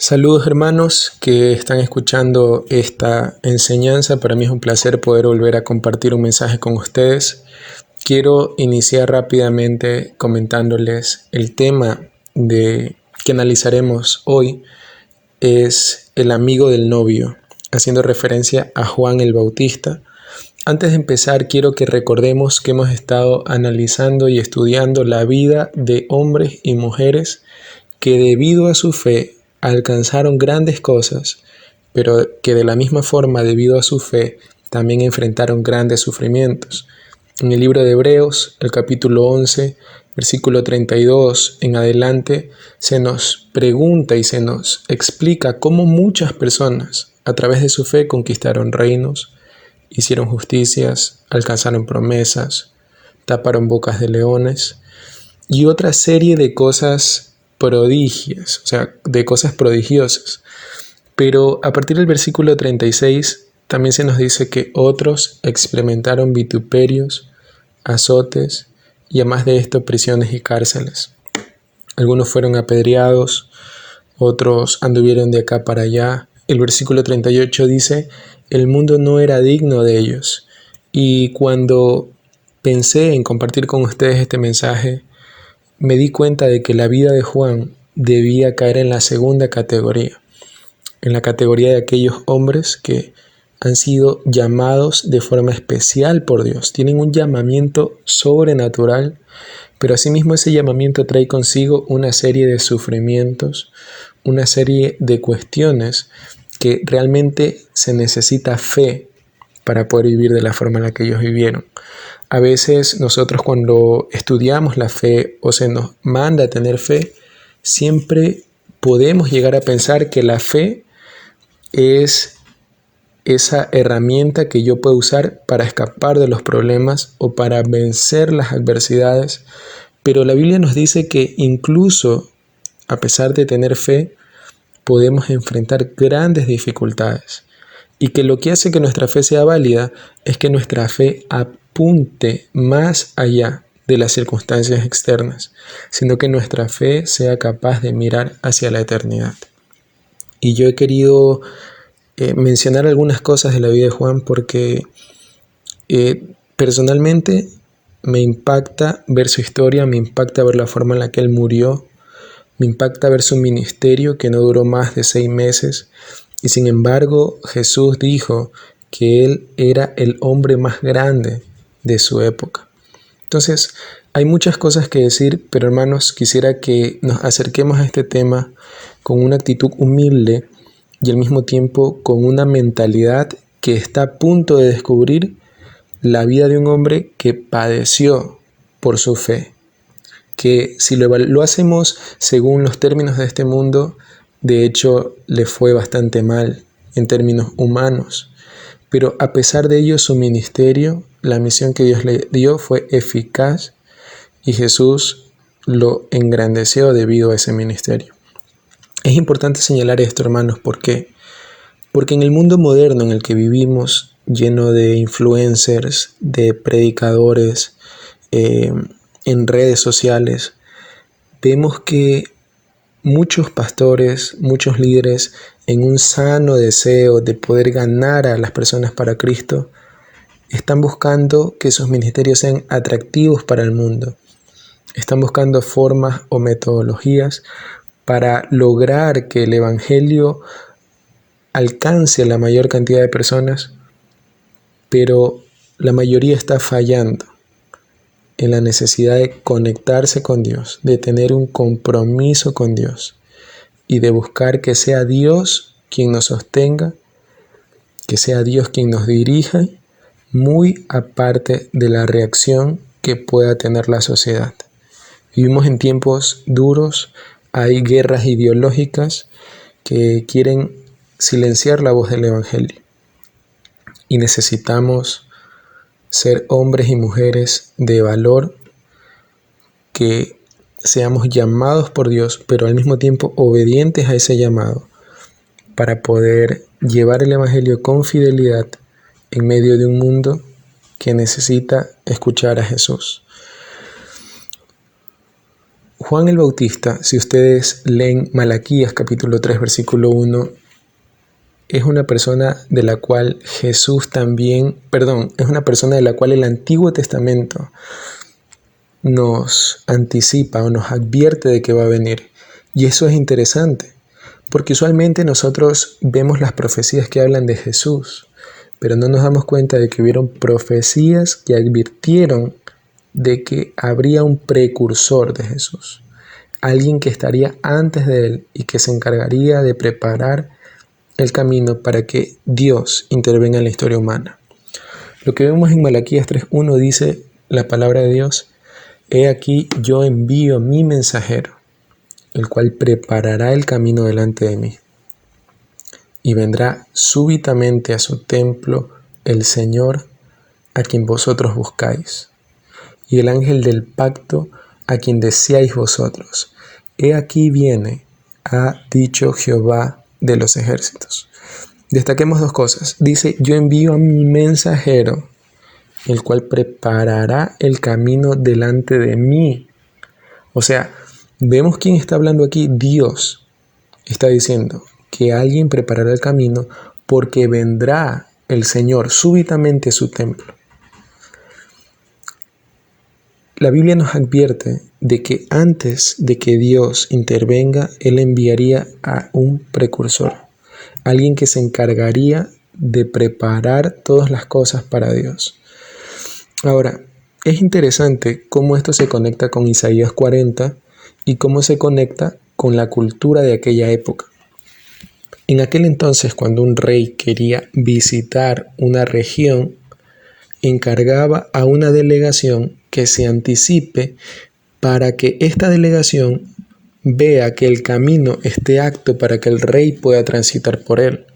Saludos hermanos que están escuchando esta enseñanza. Para mí es un placer poder volver a compartir un mensaje con ustedes. Quiero iniciar rápidamente comentándoles el tema que analizaremos hoy es el amigo del novio, haciendo referencia a Juan el Bautista. Antes de empezar, quiero que recordemos que hemos estado analizando y estudiando la vida de hombres y mujeres que debido a su fe alcanzaron grandes cosas, pero que de la misma forma, debido a su fe, también enfrentaron grandes sufrimientos. En el libro de Hebreos, el capítulo 11, versículo 32 en adelante, se nos pregunta y se nos explica cómo muchas personas, a través de su fe, conquistaron reinos, hicieron justicias, alcanzaron promesas, taparon bocas de leones y otra serie de cosas prodigias, o sea, de cosas prodigiosas. Pero a partir del versículo 36 también se nos dice que otros experimentaron vituperios, azotes y además de esto prisiones y cárceles. Algunos fueron apedreados, otros anduvieron de acá para allá. El versículo 38 dice, el mundo no era digno de ellos. Y cuando pensé en compartir con ustedes este mensaje, me di cuenta de que la vida de Juan debía caer en la segunda categoría, en la categoría de aquellos hombres que han sido llamados de forma especial por Dios, tienen un llamamiento sobrenatural, pero asimismo ese llamamiento trae consigo una serie de sufrimientos, una serie de cuestiones que realmente se necesita fe para poder vivir de la forma en la que ellos vivieron. A veces nosotros cuando estudiamos la fe o se nos manda a tener fe, siempre podemos llegar a pensar que la fe es esa herramienta que yo puedo usar para escapar de los problemas o para vencer las adversidades. Pero la Biblia nos dice que incluso a pesar de tener fe, podemos enfrentar grandes dificultades. Y que lo que hace que nuestra fe sea válida es que nuestra fe apunte más allá de las circunstancias externas, sino que nuestra fe sea capaz de mirar hacia la eternidad. Y yo he querido mencionar algunas cosas de la vida de Juan porque personalmente me impacta ver su historia, me impacta ver la forma en la que él murió, me impacta ver su ministerio que no duró más de 6 meses. Y sin embargo, Jesús dijo que él era el hombre más grande de su época. Entonces, hay muchas cosas que decir, pero hermanos, quisiera que nos acerquemos a este tema con una actitud humilde y al mismo tiempo con una mentalidad que está a punto de descubrir la vida de un hombre que padeció por su fe. Que si lo hacemos según los términos de este mundo, de hecho le fue bastante mal en términos humanos, pero a pesar de ello su ministerio, la misión que Dios le dio fue eficaz y Jesús lo engrandeció debido a ese ministerio. Es importante señalar esto, hermanos, ¿por qué? Porque en el mundo moderno en el que vivimos, lleno de influencers, de predicadores, en redes sociales, vemos que muchos pastores, muchos líderes, en un sano deseo de poder ganar a las personas para Cristo, están buscando que sus ministerios sean atractivos para el mundo. Están buscando formas o metodologías para lograr que el evangelio alcance a la mayor cantidad de personas, pero la mayoría está fallando en la necesidad de conectarse con Dios, de tener un compromiso con Dios y de buscar que sea Dios quien nos sostenga, que sea Dios quien nos dirija, muy aparte de la reacción que pueda tener la sociedad. Vivimos en tiempos duros, hay guerras ideológicas que quieren silenciar la voz del Evangelio y necesitamos ser hombres y mujeres de valor, que seamos llamados por Dios, pero al mismo tiempo obedientes a ese llamado, para poder llevar el Evangelio con fidelidad en medio de un mundo que necesita escuchar a Jesús. Juan el Bautista, si ustedes leen Malaquías capítulo 3 versículo 1, es una persona de la cual es una persona de la cual el Antiguo Testamento nos anticipa o nos advierte de que va a venir. Y eso es interesante, porque usualmente nosotros vemos las profecías que hablan de Jesús, pero no nos damos cuenta de que hubieron profecías que advirtieron de que habría un precursor de Jesús, alguien que estaría antes de él y que se encargaría de preparar el camino para que Dios intervenga en la historia humana. Lo que vemos en Malaquías 3:1 dice la palabra de Dios: He aquí yo envío mi mensajero, el cual preparará el camino delante de mí. Y vendrá súbitamente a su templo el Señor, a quien vosotros buscáis, y el ángel del pacto, a quien deseáis vosotros. He aquí viene, ha dicho Jehová de los ejércitos. Destaquemos dos cosas. Dice: yo envío a mi mensajero, el cual preparará el camino delante de mí. O sea, vemos quién está hablando aquí. Dios está diciendo que alguien preparará el camino porque vendrá el Señor súbitamente a su templo. La Biblia nos advierte de que antes de que Dios intervenga, Él enviaría a un precursor, alguien que se encargaría de preparar todas las cosas para Dios. Ahora, es interesante cómo esto se conecta con Isaías 40 y cómo se conecta con la cultura de aquella época. En aquel entonces, cuando un rey quería visitar una región, encargaba a una delegación que se anticipe para que esta delegación vea que el camino esté apto para que el rey pueda transitar por él.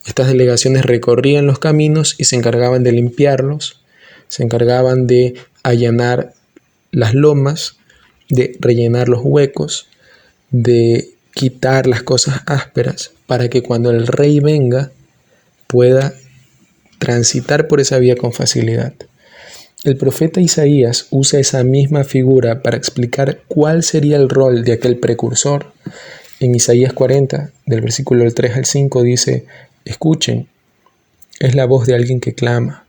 Estas delegaciones recorrían los caminos y se encargaban de limpiarlos, se encargaban de allanar las lomas, de rellenar los huecos, de quitar las cosas ásperas, para que cuando el rey venga pueda transitar por esa vía con facilidad. El profeta Isaías usa esa misma figura para explicar cuál sería el rol de aquel precursor. En Isaías 40, del versículo 3 al 5, dice: escuchen, es la voz de alguien que clama.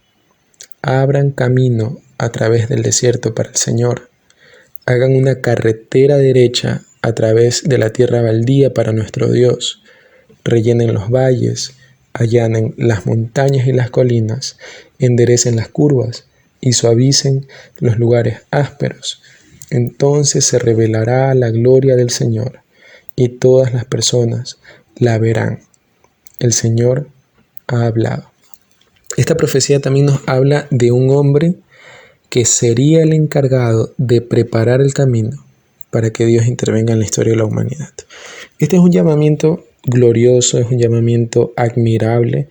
Abran camino a través del desierto para el Señor. Hagan una carretera derecha a través de la tierra baldía para nuestro Dios. Rellenen los valles, allanen las montañas y las colinas, enderecen las curvas y suavicen los lugares ásperos. Entonces se revelará la gloria del Señor y todas las personas la verán. El Señor ha hablado. Esta profecía también nos habla de un hombre que sería el encargado de preparar el camino para que Dios intervenga en la historia de la humanidad. Este es un llamamiento glorioso, es un llamamiento admirable.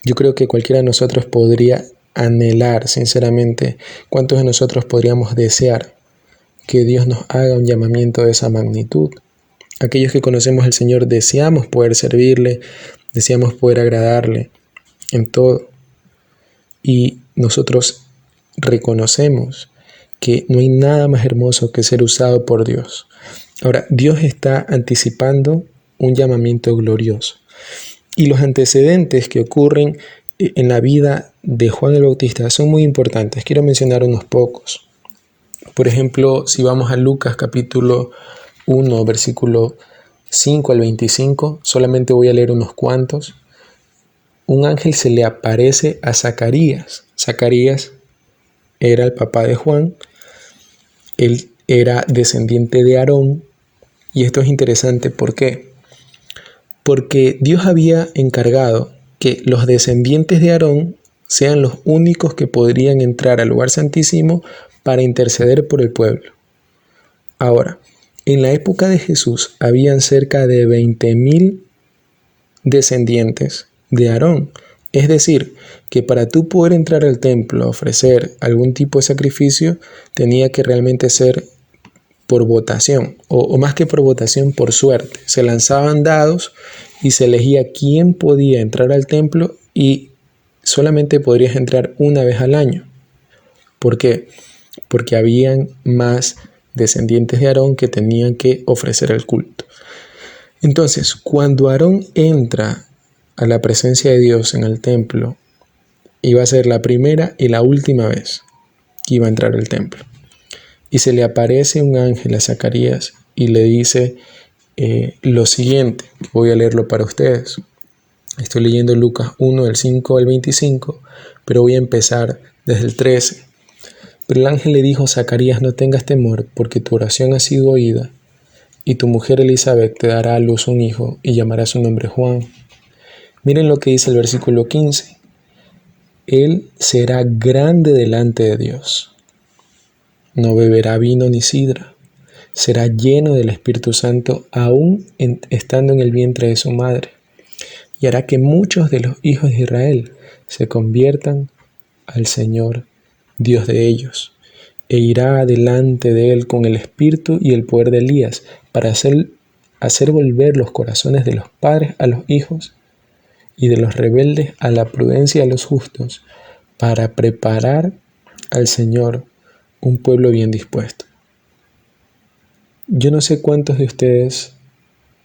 Yo creo que cualquiera de nosotros podría anhelar, sinceramente, ¿cuántos de nosotros podríamos desear que Dios nos haga un llamamiento de esa magnitud? Aquellos que conocemos al Señor deseamos poder servirle, deseamos poder agradarle en todo. Y nosotros reconocemos que no hay nada más hermoso que ser usado por Dios. Ahora, Dios está anticipando un llamamiento glorioso. Y los antecedentes que ocurren en la vida de Juan el Bautista son muy importantes. Quiero mencionar unos pocos. Por ejemplo, si vamos a Lucas capítulo 1, versículo 5 al 25, solamente voy a leer unos cuantos. Un ángel se le aparece a Zacarías. Zacarías era el papá de Juan. Él era descendiente de Aarón. Y esto es interesante, ¿por qué? Porque Dios había encargado que los descendientes de Aarón sean los únicos que podrían entrar al lugar santísimo para interceder por el pueblo. Ahora, en la época de Jesús habían cerca de 20,000 descendientes de Aarón. Es decir, que para tú poder entrar al templo a ofrecer algún tipo de sacrificio, tenía que realmente ser por votación, o más que por votación, por suerte. Se lanzaban dados y se elegía quién podía entrar al templo, y solamente podrías entrar una vez al año. ¿Por qué? Porque habían más descendientes de Aarón, que tenían que ofrecer el culto. Entonces, cuando Aarón entra a la presencia de Dios en el templo, iba a ser la primera y la última vez que iba a entrar al templo. Y se le aparece un ángel a Zacarías y le dice lo siguiente. Voy a leerlo para ustedes. Estoy leyendo Lucas 1, del 5 al 25, pero voy a empezar desde el 13. Pero el ángel le dijo: Zacarías, no tengas temor, porque tu oración ha sido oída, y tu mujer Elizabeth te dará a luz un hijo, y llamará su nombre Juan. Miren lo que dice el versículo 15. Él será grande delante de Dios. No beberá vino ni sidra. Será lleno del Espíritu Santo aún estando en el vientre de su madre. Y hará que muchos de los hijos de Israel se conviertan al Señor, Dios de ellos. E irá delante de él con el espíritu y el poder de Elías para hacer volver los corazones de los padres a los hijos y de los rebeldes a la prudencia de los justos, para preparar al Señor un pueblo bien dispuesto. Yo no sé cuántos de ustedes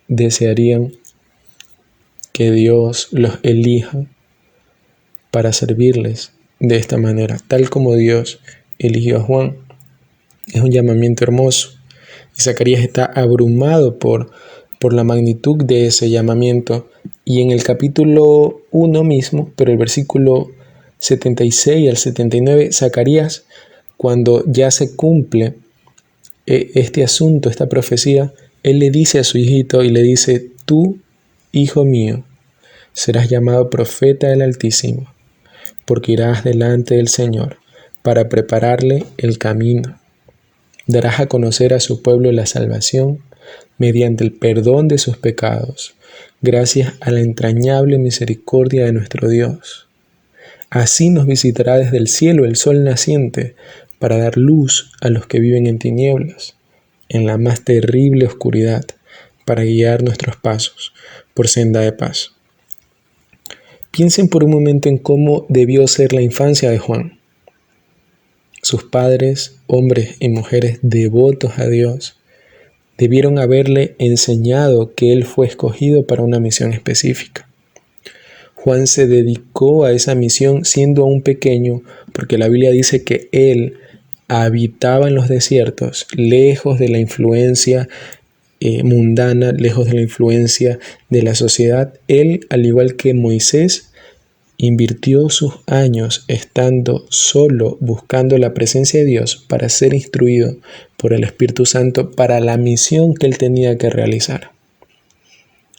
desearían que Dios los elija para servirles de esta manera, tal como Dios eligió a Juan. Es un llamamiento hermoso. Y Zacarías está abrumado por la magnitud de ese llamamiento. Y en el capítulo 1 mismo, pero el versículo 76 al 79, Zacarías, cuando ya se cumple este asunto, esta profecía, él le dice a su hijito y le dice: tú, hijo mío, serás llamado profeta del Altísimo, porque irás delante del Señor para prepararle el camino. Darás a conocer a su pueblo la salvación mediante el perdón de sus pecados, gracias a la entrañable misericordia de nuestro Dios. Así nos visitará desde el cielo el sol naciente para dar luz a los que viven en tinieblas, en la más terrible oscuridad, para guiar nuestros pasos por senda de paz. Piensen por un momento en cómo debió ser la infancia de Juan. Sus padres, hombres y mujeres devotos a Dios, debieron haberle enseñado que él fue escogido para una misión específica. Juan se dedicó a esa misión siendo aún pequeño, porque la Biblia dice que él habitaba en los desiertos, lejos de la influencia mundana, lejos de la influencia de la sociedad. Él, al igual que Moisés, invirtió sus años estando solo, buscando la presencia de Dios para ser instruido por el Espíritu Santo para la misión que él tenía que realizar.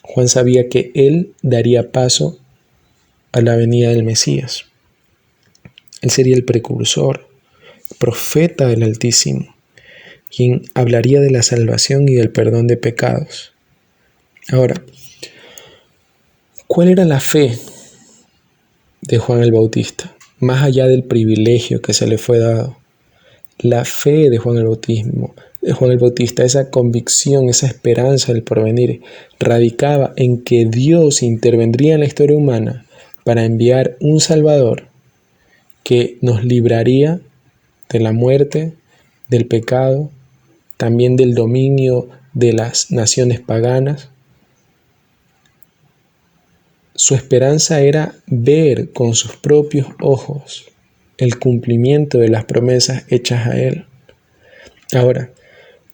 Juan sabía que él daría paso a la venida del Mesías. Él sería el precursor, profeta del Altísimo, quien hablaría de la salvación y del perdón de pecados. Ahora, ¿cuál era la fe de Juan el Bautista? Más allá del privilegio que se le fue dado, la fe de Juan el Bautista, esa convicción, esa esperanza del porvenir, radicaba en que Dios intervendría en la historia humana para enviar un Salvador que nos libraría de la muerte, del pecado, también del dominio de las naciones paganas. Su esperanza era ver con sus propios ojos el cumplimiento de las promesas hechas a él. Ahora,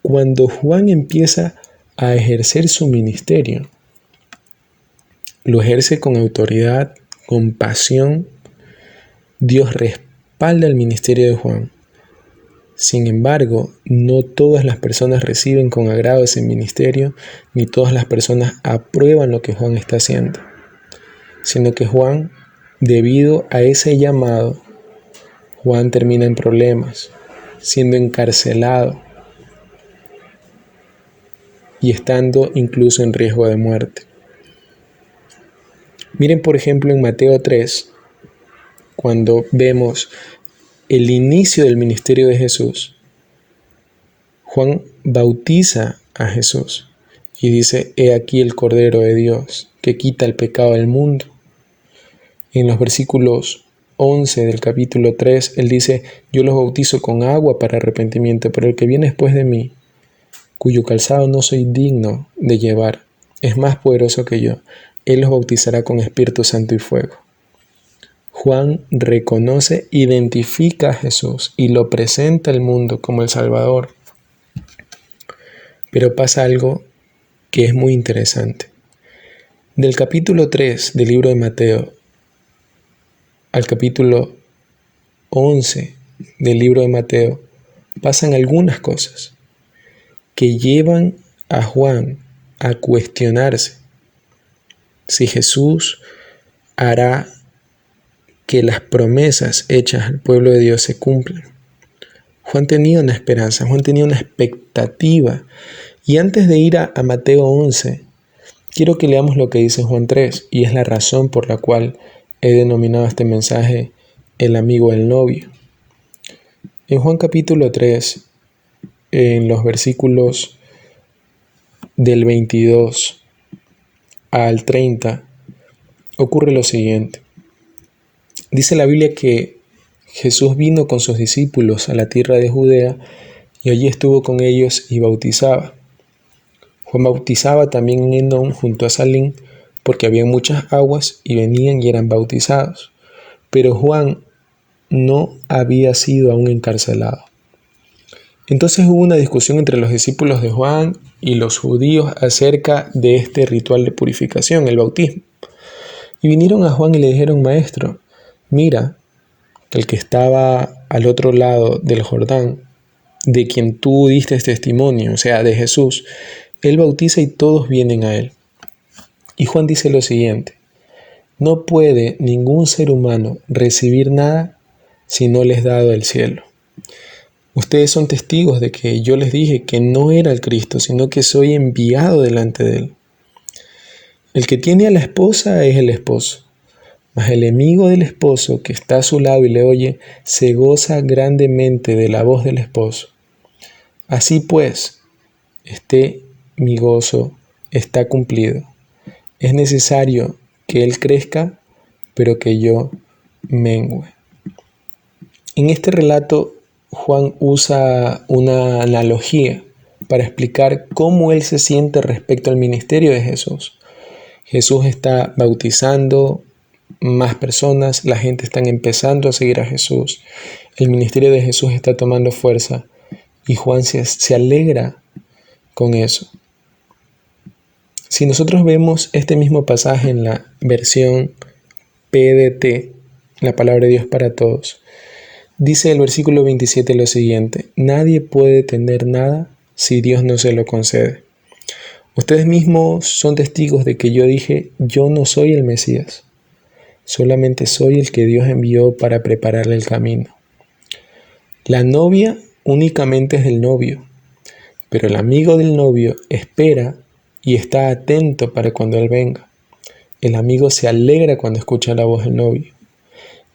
cuando Juan empieza a ejercer su ministerio, lo ejerce con autoridad, con pasión. Dios respalda el ministerio de Juan. Sin embargo, no todas las personas reciben con agrado ese ministerio, ni todas las personas aprueban lo que Juan está haciendo, sino que Juan, debido a ese llamado, Juan termina en problemas, siendo encarcelado y estando incluso en riesgo de muerte. Miren, por ejemplo, en Mateo 3, cuando vemos el inicio del ministerio de Jesús, Juan bautiza a Jesús y dice: he aquí el Cordero de Dios que quita el pecado del mundo. En los versículos 11 del capítulo 3, él dice: yo los bautizo con agua para arrepentimiento, pero el que viene después de mí, cuyo calzado no soy digno de llevar, es más poderoso que yo. Él los bautizará con Espíritu Santo y fuego. Juan reconoce, identifica a Jesús y lo presenta al mundo como el Salvador. Pero pasa algo que es muy interesante. Del capítulo 3 del libro de Mateo al capítulo 11 del libro de Mateo pasan algunas cosas que llevan a Juan a cuestionarse si Jesús hará que las promesas hechas al pueblo de Dios se cumplan. Juan tenía una esperanza, Juan tenía una expectativa. Y antes de ir a Mateo 11, quiero que leamos lo que dice Juan 3, y es la razón por la cual he denominado este mensaje el amigo del novio. En Juan capítulo 3, en los versículos del 22 al 30, ocurre lo siguiente. Dice la Biblia que Jesús vino con sus discípulos a la tierra de Judea y allí estuvo con ellos y bautizaba. Juan bautizaba también en Enón junto a Salim, porque había muchas aguas y venían y eran bautizados. Pero Juan no había sido aún encarcelado. Entonces hubo una discusión entre los discípulos de Juan y los judíos acerca de este ritual de purificación, el bautismo. Y vinieron a Juan y le dijeron: Maestro, mira, que el que estaba al otro lado del Jordán, de quien tú diste testimonio, o sea, de Jesús, él bautiza y todos vienen a él. Y Juan dice lo siguiente: no puede ningún ser humano recibir nada si no les es dado del cielo. Ustedes son testigos de que yo les dije que no era el Cristo, sino que soy enviado delante de él. El que tiene a la esposa es el esposo, mas el enemigo del esposo que está a su lado y le oye, se goza grandemente de la voz del esposo. Así pues, mi gozo está cumplido. Es necesario que él crezca, pero que yo mengüe. En este relato, Juan usa una analogía para explicar cómo él se siente respecto al ministerio de Jesús. Jesús está bautizando más personas, la gente está empezando a seguir a Jesús, el ministerio de Jesús está tomando fuerza y Juan se alegra con eso. Si nosotros vemos este mismo pasaje en la versión PDT, la palabra de Dios para todos, dice el versículo 27 lo siguiente: nadie puede tener nada si Dios no se lo concede. Ustedes mismos son testigos de que yo dije: yo no soy el Mesías, solamente soy el que Dios envió para prepararle el camino. La novia únicamente es del novio, pero el amigo del novio espera y está atento para cuando él venga. El amigo se alegra cuando escucha la voz del novio.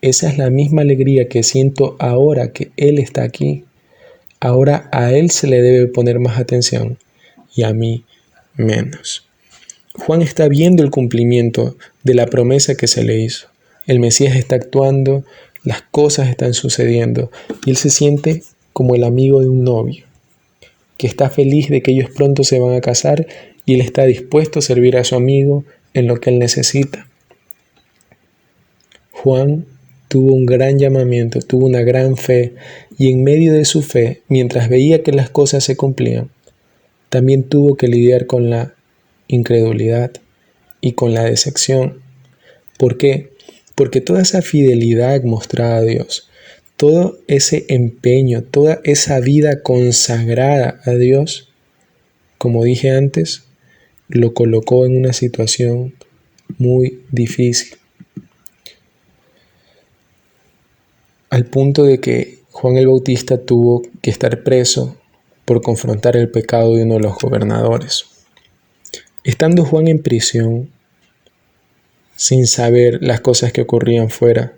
Esa es la misma alegría que siento ahora que él está aquí. Ahora a él se le debe poner más atención y a mí menos. Juan está viendo el cumplimiento de la promesa que se le hizo. El Mesías está actuando, las cosas están sucediendo y él se siente como el amigo de un novio, que está feliz de que ellos pronto se van a casar y él está dispuesto a servir a su amigo en lo que él necesita. Juan tuvo un gran llamamiento, tuvo una gran fe, y en medio de su fe, mientras veía que las cosas se cumplían, también tuvo que lidiar con la incredulidad y con la decepción. ¿Por qué? Porque toda esa fidelidad mostrada a Dios, todo ese empeño, toda esa vida consagrada a Dios, como dije antes, lo colocó en una situación muy difícil. Al punto de que Juan el Bautista tuvo que estar preso por confrontar el pecado de uno de los gobernadores. Estando Juan en prisión, sin saber las cosas que ocurrían fuera,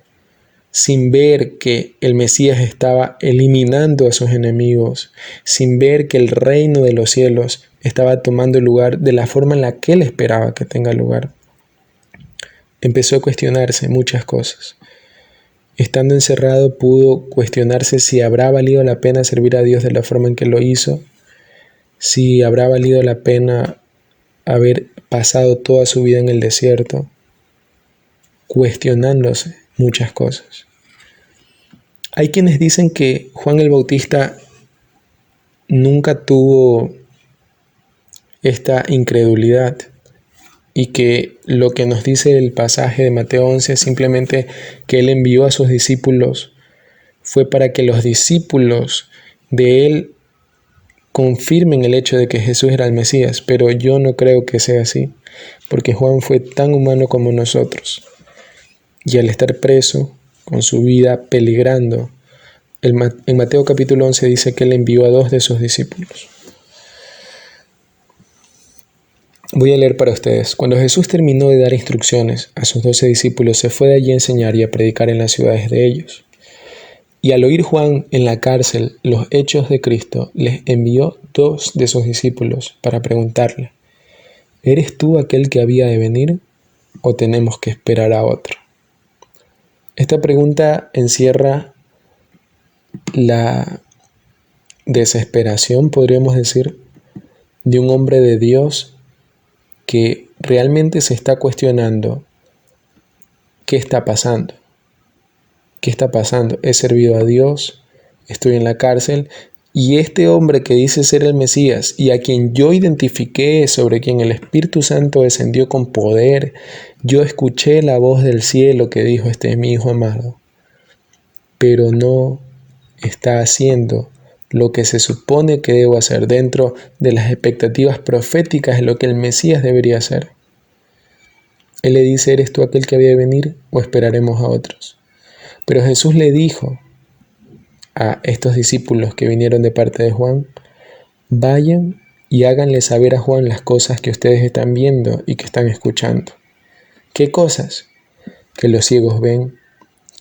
sin ver que el Mesías estaba eliminando a sus enemigos, sin ver que el reino de los cielos estaba tomando lugar de la forma en la que él esperaba que tenga lugar, empezó a cuestionarse muchas cosas. Estando encerrado pudo cuestionarse si habrá valido la pena servir a Dios de la forma en que lo hizo, si habrá valido la pena haber pasado toda su vida en el desierto, cuestionándose muchas cosas. Hay quienes dicen que Juan el Bautista nunca tuvo esta incredulidad y que lo que nos dice el pasaje de Mateo 11 es simplemente que él envió a sus discípulos fue para que los discípulos de él confirmen el hecho de que Jesús era el Mesías, pero yo no creo que sea así, porque Juan fue tan humano como nosotros, y al estar preso, con su vida peligrando, en Mateo capítulo 11 dice que él envió a 2 de sus discípulos. Voy a leer para ustedes. Cuando Jesús terminó de dar instrucciones a sus 12 discípulos, se fue de allí a enseñar y a predicar en las ciudades de ellos. Y al oír Juan en la cárcel los hechos de Cristo, les envió 2 de sus discípulos para preguntarle: ¿eres tú aquel que había de venir o tenemos que esperar a otro? Esta pregunta encierra la desesperación, podríamos decir, de un hombre de Dios que realmente se está cuestionando qué está pasando. ¿Qué está pasando? He servido a Dios, estoy en la cárcel, y este hombre que dice ser el Mesías y a quien yo identifiqué, sobre quien el Espíritu Santo descendió con poder, yo escuché la voz del cielo que dijo: este es mi Hijo amado, pero no está haciendo lo que se supone que debo hacer dentro de las expectativas proféticas de lo que el Mesías debería hacer. Él le dice: ¿eres tú aquel que había de venir o esperaremos a otros? Pero Jesús le dijo a estos discípulos que vinieron de parte de Juan: vayan y háganle saber a Juan las cosas que ustedes están viendo y que están escuchando. ¿Qué cosas? Que los ciegos ven,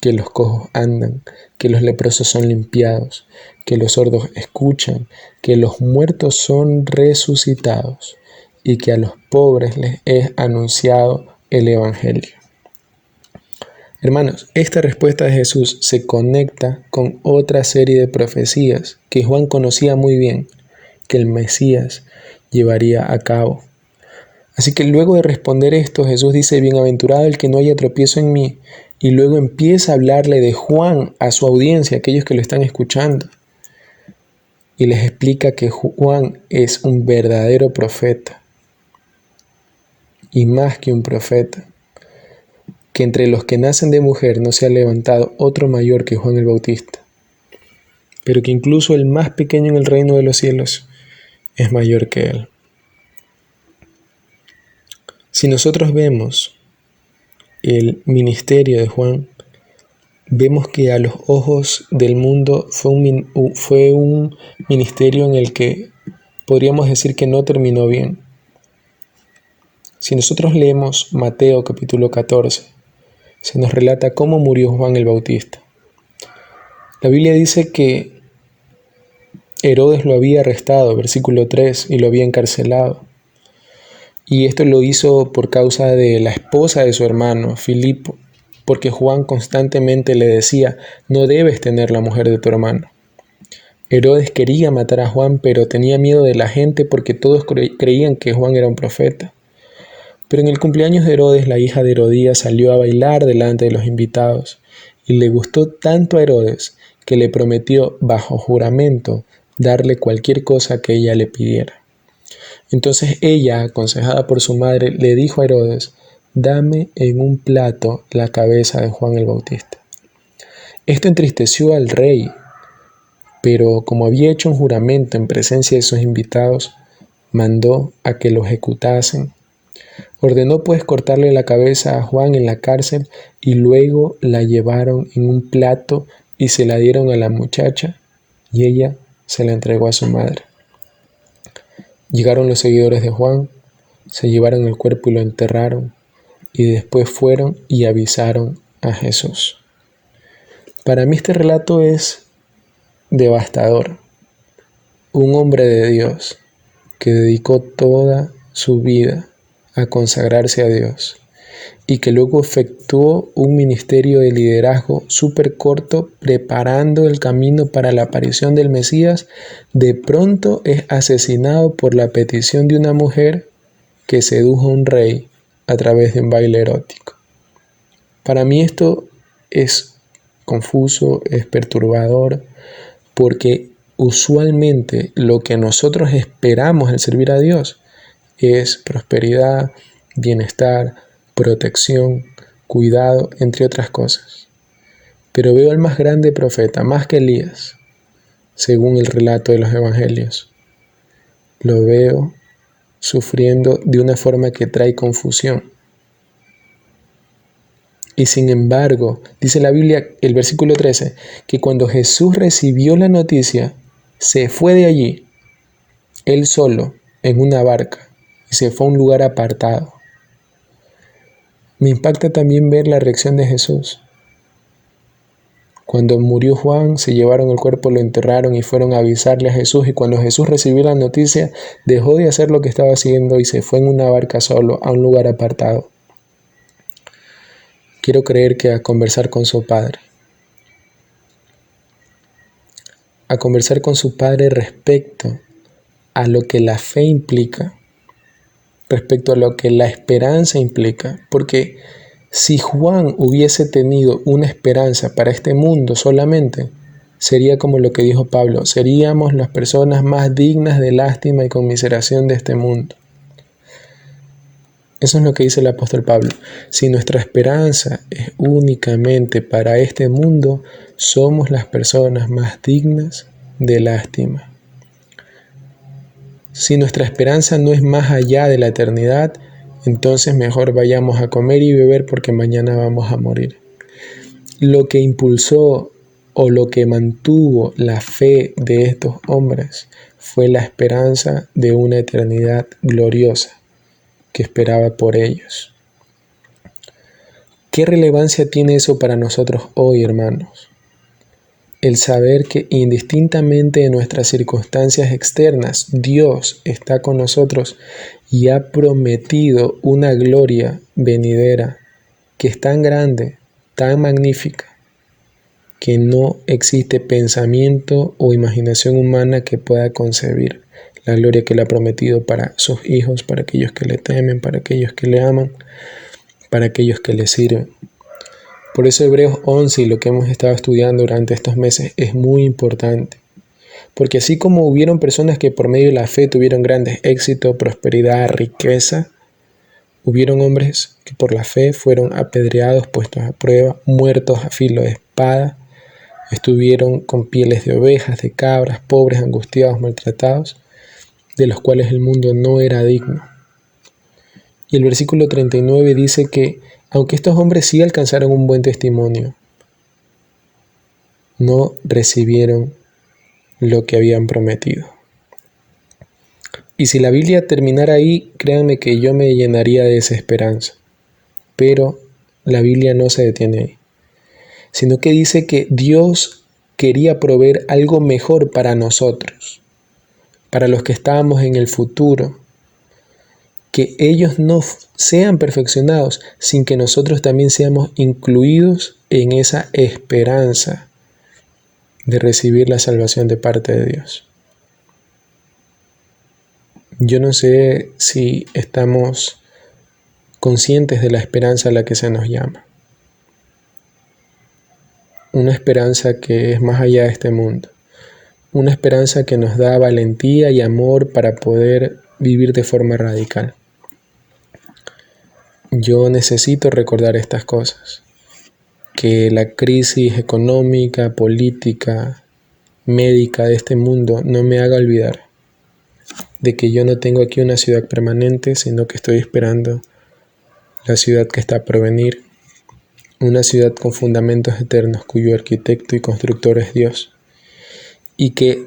que los cojos andan, que los leprosos son limpiados, que los sordos escuchan, que los muertos son resucitados y que a los pobres les es anunciado el Evangelio. Hermanos, esta respuesta de Jesús se conecta con otra serie de profecías que Juan conocía muy bien, que el Mesías llevaría a cabo. Así que luego de responder esto, Jesús dice: bienaventurado el que no haya tropiezo en mí, y luego empieza a hablarle de Juan a su audiencia, aquellos que lo están escuchando, y les explica que Juan es un verdadero profeta, y más que un profeta, que entre los que nacen de mujer no se ha levantado otro mayor que Juan el Bautista, pero que incluso el más pequeño en el reino de los cielos es mayor que él. Si nosotros vemos el ministerio de Juan, vemos que a los ojos del mundo fue un ministerio en el que podríamos decir que no terminó bien. Si nosotros leemos Mateo capítulo 14, se nos relata cómo murió Juan el Bautista. La Biblia dice que Herodes lo había arrestado, versículo 3, y lo había encarcelado. Y esto lo hizo por causa de la esposa de su hermano, Filipo, porque Juan constantemente le decía: no debes tener la mujer de tu hermano. Herodes quería matar a Juan, pero tenía miedo de la gente porque todos creían que Juan era un profeta. Pero en el cumpleaños de Herodes, la hija de Herodías salió a bailar delante de los invitados, y le gustó tanto a Herodes que le prometió bajo juramento darle cualquier cosa que ella le pidiera. Entonces ella, aconsejada por su madre, le dijo a Herodes: dame en un plato la cabeza de Juan el Bautista. Esto entristeció al rey, pero como había hecho un juramento en presencia de sus invitados, mandó a que lo ejecutasen. Ordenó pues cortarle la cabeza a Juan en la cárcel, y luego la llevaron en un plato y se la dieron a la muchacha, y ella se la entregó a su madre. Llegaron los seguidores de Juan, se llevaron el cuerpo y lo enterraron, y después fueron y avisaron a Jesús. Para mí este relato es devastador. Un hombre de Dios que dedicó toda su vida a consagrarse a Dios y que luego efectuó un ministerio de liderazgo súper corto preparando el camino para la aparición del Mesías, de pronto es asesinado por la petición de una mujer que sedujo a un rey a través de un baile erótico. Para mí esto es confuso, es perturbador, porque usualmente lo que nosotros esperamos al servir a Dios es prosperidad, bienestar, protección, cuidado, entre otras cosas. Pero veo al más grande profeta, más que Elías, según el relato de los evangelios. Lo veo sufriendo de una forma que trae confusión. Y sin embargo, dice la Biblia, el versículo 13, que cuando Jesús recibió la noticia, se fue de allí, él solo, en una barca, y se fue a un lugar apartado. Me impacta también ver la reacción de Jesús. Cuando murió Juan, se llevaron el cuerpo, lo enterraron y fueron a avisarle a Jesús. Y cuando Jesús recibió la noticia, dejó de hacer lo que estaba haciendo y se fue en una barca solo a un lugar apartado. Quiero creer que a conversar con su Padre. A conversar con su Padre respecto a lo que la fe implica, respecto a lo que la esperanza implica. Porque si Juan hubiese tenido una esperanza para este mundo solamente, sería como lo que dijo Pablo, seríamos las personas más dignas de lástima y conmiseración de este mundo. Eso es lo que dice el apóstol Pablo. Si nuestra esperanza es únicamente para este mundo, somos las personas más dignas de lástima. Si nuestra esperanza no es más allá de la eternidad, entonces mejor vayamos a comer y beber porque mañana vamos a morir. Lo que impulsó o lo que mantuvo la fe de estos hombres fue la esperanza de una eternidad gloriosa que esperaba por ellos. ¿Qué relevancia tiene eso para nosotros hoy, hermanos? El saber que indistintamente de nuestras circunstancias externas, Dios está con nosotros y ha prometido una gloria venidera que es tan grande, tan magnífica, que no existe pensamiento o imaginación humana que pueda concebir la gloria que Él ha prometido para sus hijos, para aquellos que le temen, para aquellos que le aman, para aquellos que le sirven. Por eso Hebreos 11 y lo que hemos estado estudiando durante estos meses es muy importante. Porque así como hubieron personas que por medio de la fe tuvieron grandes éxitos, prosperidad, riqueza, hubieron hombres que por la fe fueron apedreados, puestos a prueba, muertos a filo de espada, estuvieron con pieles de ovejas, de cabras, pobres, angustiados, maltratados, de los cuales el mundo no era digno. Y el versículo 39 dice que, aunque estos hombres sí alcanzaron un buen testimonio, no recibieron lo que habían prometido. Y si la Biblia terminara ahí, créanme que yo me llenaría de desesperanza. Pero la Biblia no se detiene ahí, sino que dice que Dios quería proveer algo mejor para nosotros, para los que estábamos en el futuro, que ellos no sean perfeccionados sin que nosotros también seamos incluidos en esa esperanza de recibir la salvación de parte de Dios. Yo no sé si estamos conscientes de la esperanza a la que se nos llama. Una esperanza que es más allá de este mundo. Una esperanza que nos da valentía y amor para poder vivir de forma radical. Yo necesito recordar estas cosas. Que la crisis económica, política, médica de este mundo no me haga olvidar de que yo no tengo aquí una ciudad permanente, sino que estoy esperando la ciudad que está por venir, una ciudad con fundamentos eternos cuyo arquitecto y constructor es Dios. Y que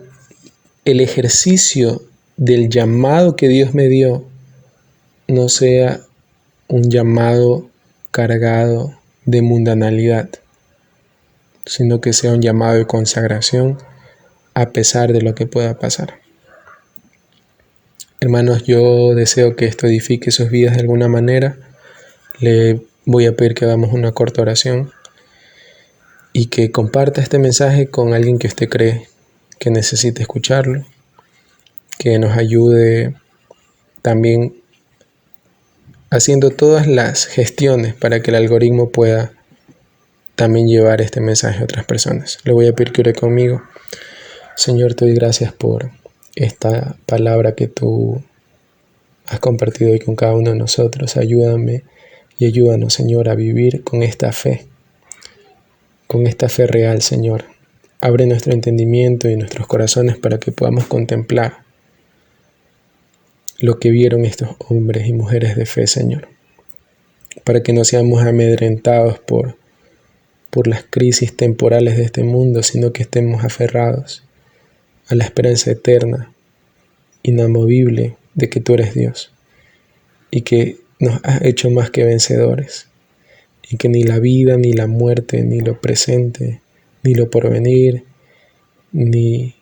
el ejercicio del llamado que Dios me dio no sea un llamado cargado de mundanalidad, sino que sea un llamado de consagración a pesar de lo que pueda pasar. Hermanos, yo deseo que esto edifique sus vidas de alguna manera. Le voy a pedir que hagamos una corta oración y que comparta este mensaje con alguien que usted cree que necesite escucharlo, que nos ayude también haciendo todas las gestiones para que el algoritmo pueda también llevar este mensaje a otras personas. Le voy a pedir que ore conmigo. Señor, te doy gracias por esta palabra que tú has compartido hoy con cada uno de nosotros. Ayúdame y ayúdanos, Señor, a vivir con esta fe real, Señor. Abre nuestro entendimiento y nuestros corazones para que podamos contemplar lo que vieron estos hombres y mujeres de fe, Señor. Para que no seamos amedrentados por las crisis temporales de este mundo, sino que estemos aferrados a la esperanza eterna, inamovible de que tú eres Dios y que nos has hecho más que vencedores y que ni la vida, ni la muerte, ni lo presente, ni lo porvenir, ni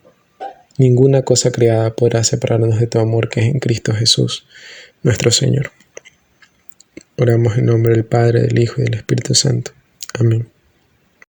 ninguna cosa creada podrá separarnos de tu amor que es en Cristo Jesús, nuestro Señor. Oramos en nombre del Padre, del Hijo y del Espíritu Santo. Amén.